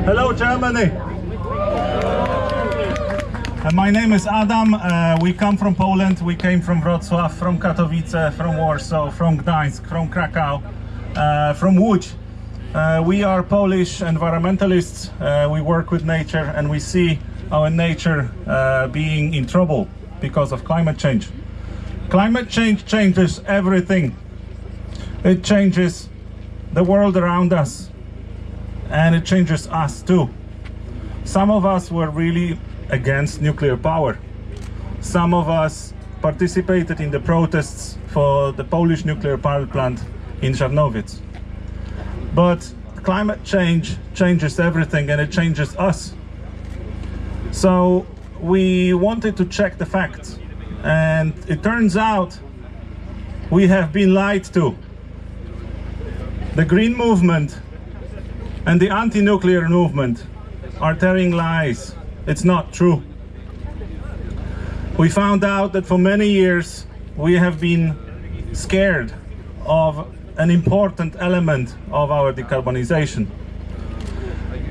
Hello, Germany. My name is Adam. We come from Poland. We came from Wrocław, from Katowice, from Warsaw, from Gdańsk, from Krakow, from Łódź. We are Polish environmentalists. We work with nature and we see our nature being in trouble because of climate change. Climate change changes everything. It changes the world around us and it changes us too. Some of us were really against nuclear power. Some of us participated in the protests for the Polish nuclear power plant in Żarnowiec. But climate change changes everything and it changes us. So we wanted to check the facts, and it turns out we have been lied to. The green movement and the anti-nuclear movement are telling lies. It's not true. We found out that for many years we have been scared of an important element of our decarbonization.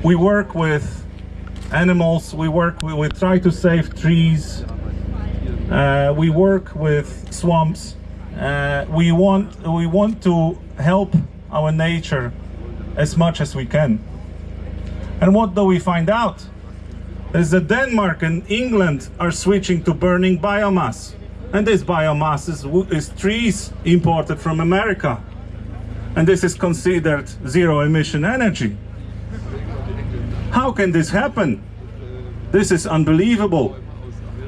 We work with animals, we try to save trees, we work with swamps, we want to help our nature as much as we can. And what do we find out? Is that Denmark and England are switching to burning biomass. And this biomass is trees imported from America. And this is considered zero emission energy. How can this happen? This is unbelievable.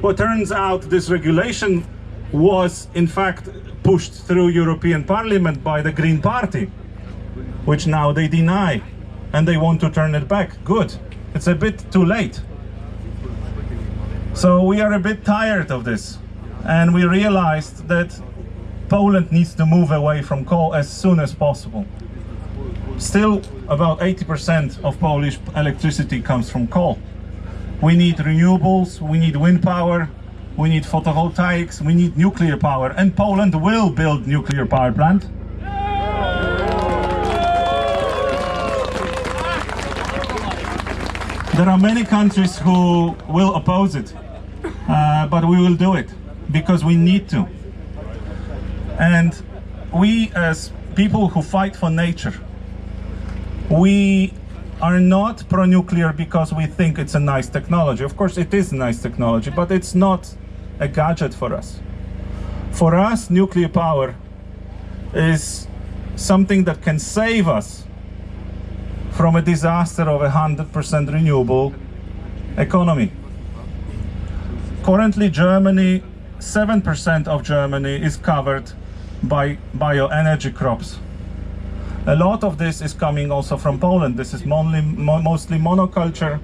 Well, turns out this regulation was in fact pushed through European Parliament by the Green Party, which now they deny and they want to turn it back. Good. It's a bit too late. So we are a bit tired of this, and we realized that Poland needs to move away from coal as soon as possible. Still, about 80% of Polish electricity comes from coal. We need renewables, we need wind power, we need photovoltaics, we need nuclear power, and Poland will build nuclear power plant. There are many countries who will oppose it, but we will do it because we need to. And we, as people who fight for nature, we are not pro-nuclear because we think it's a nice technology. Of course, it is a nice technology, but it's not a gadget for us. For us, nuclear power is something that can save us from a disaster of 100% renewable economy. Currently, Germany, 7% of Germany is covered by bioenergy crops. A lot of this is coming also from Poland. This is mostly monoculture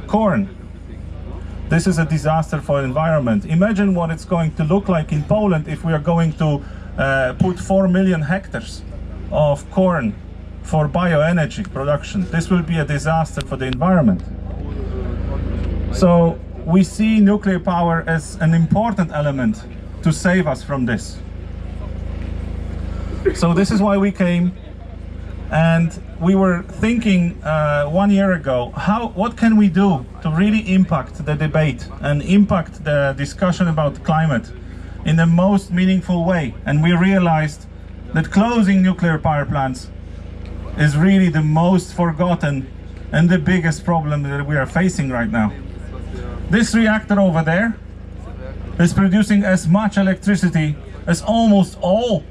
corn. This is a disaster for the environment. Imagine what it's going to look like in Poland if we are going to put 4 million hectares of corn for bioenergy production. This will be a disaster for the environment. So we see nuclear power as an important element to save us from this. So this is why we came, and we were thinking 1 year ago, what can we do to really impact the debate and impact the discussion about climate in the most meaningful way. And we realized that closing nuclear power plants is really the most forgotten and the biggest problem that we are facing right now. This reactor over there is producing as much electricity as almost all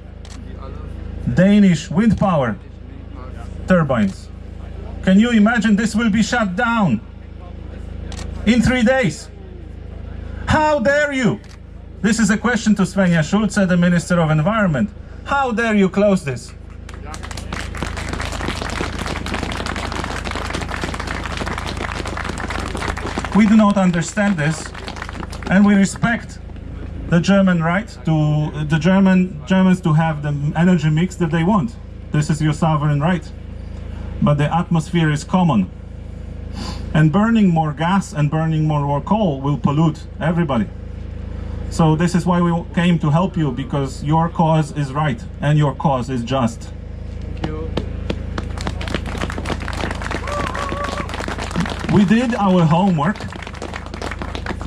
Danish wind power turbines. Can you imagine this will be shut down in 3 days? How dare you? This is a question to Svenja Schulze, the Minister of Environment. How dare you close this? We do not understand this, and we respect the German right to Germans to have the energy mix that they want. This is your sovereign right. But the atmosphere is common. And burning more gas and burning more coal will pollute everybody. So this is why we came to help you, because your cause is right and your cause is just. Thank you. We did our homework.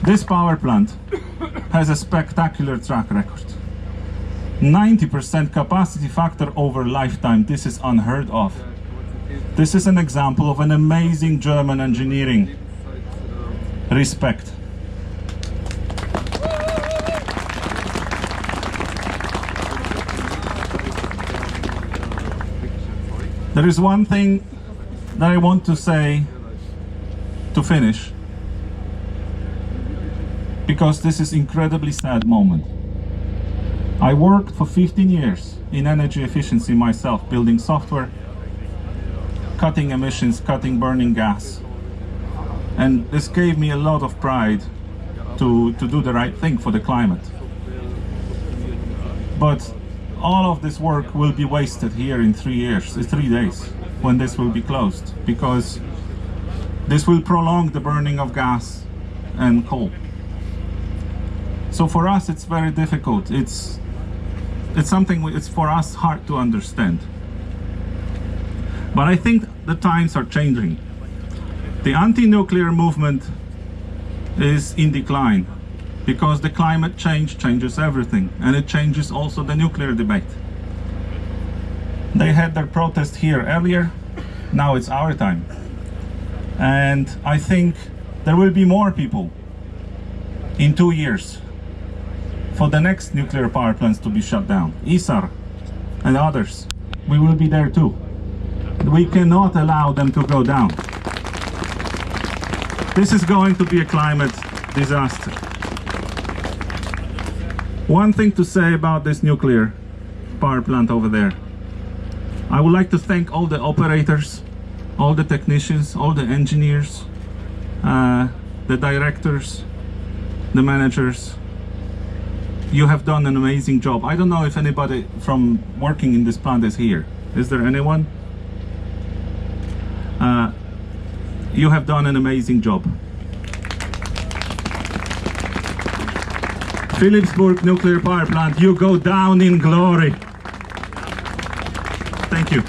This power plant has a spectacular track record. 90% capacity factor over lifetime. This is unheard of. This is an example of an amazing German engineering. Respect. There is one thing that I want to say to finish, because this is incredibly sad moment. I worked for 15 years in energy efficiency myself, building software, cutting emissions, cutting burning gas. And this gave me a lot of pride to do the right thing for the climate. But all of this work will be wasted here in 3 days, when this will be closed, because this will prolong the burning of gas and coal. So for us, it's very difficult. It's something it's for us hard to understand. But I think the times are changing. The anti-nuclear movement is in decline because the climate change changes everything, and it changes also the nuclear debate. They had their protest here earlier, now it's our time. And I think there will be more people in 2 years for the next nuclear power plants to be shut down. ISAR and others, we will be there too. We cannot allow them to go down. This is going to be a climate disaster. One thing to say about this nuclear power plant over there. I would like to thank all the operators, all the technicians, all the engineers, the directors, the managers. You have done an amazing job. I don't know if anybody from working in this plant is here. Is there anyone? You have done an amazing job. Philippsburg nuclear power plant, you go down in glory. Thank you.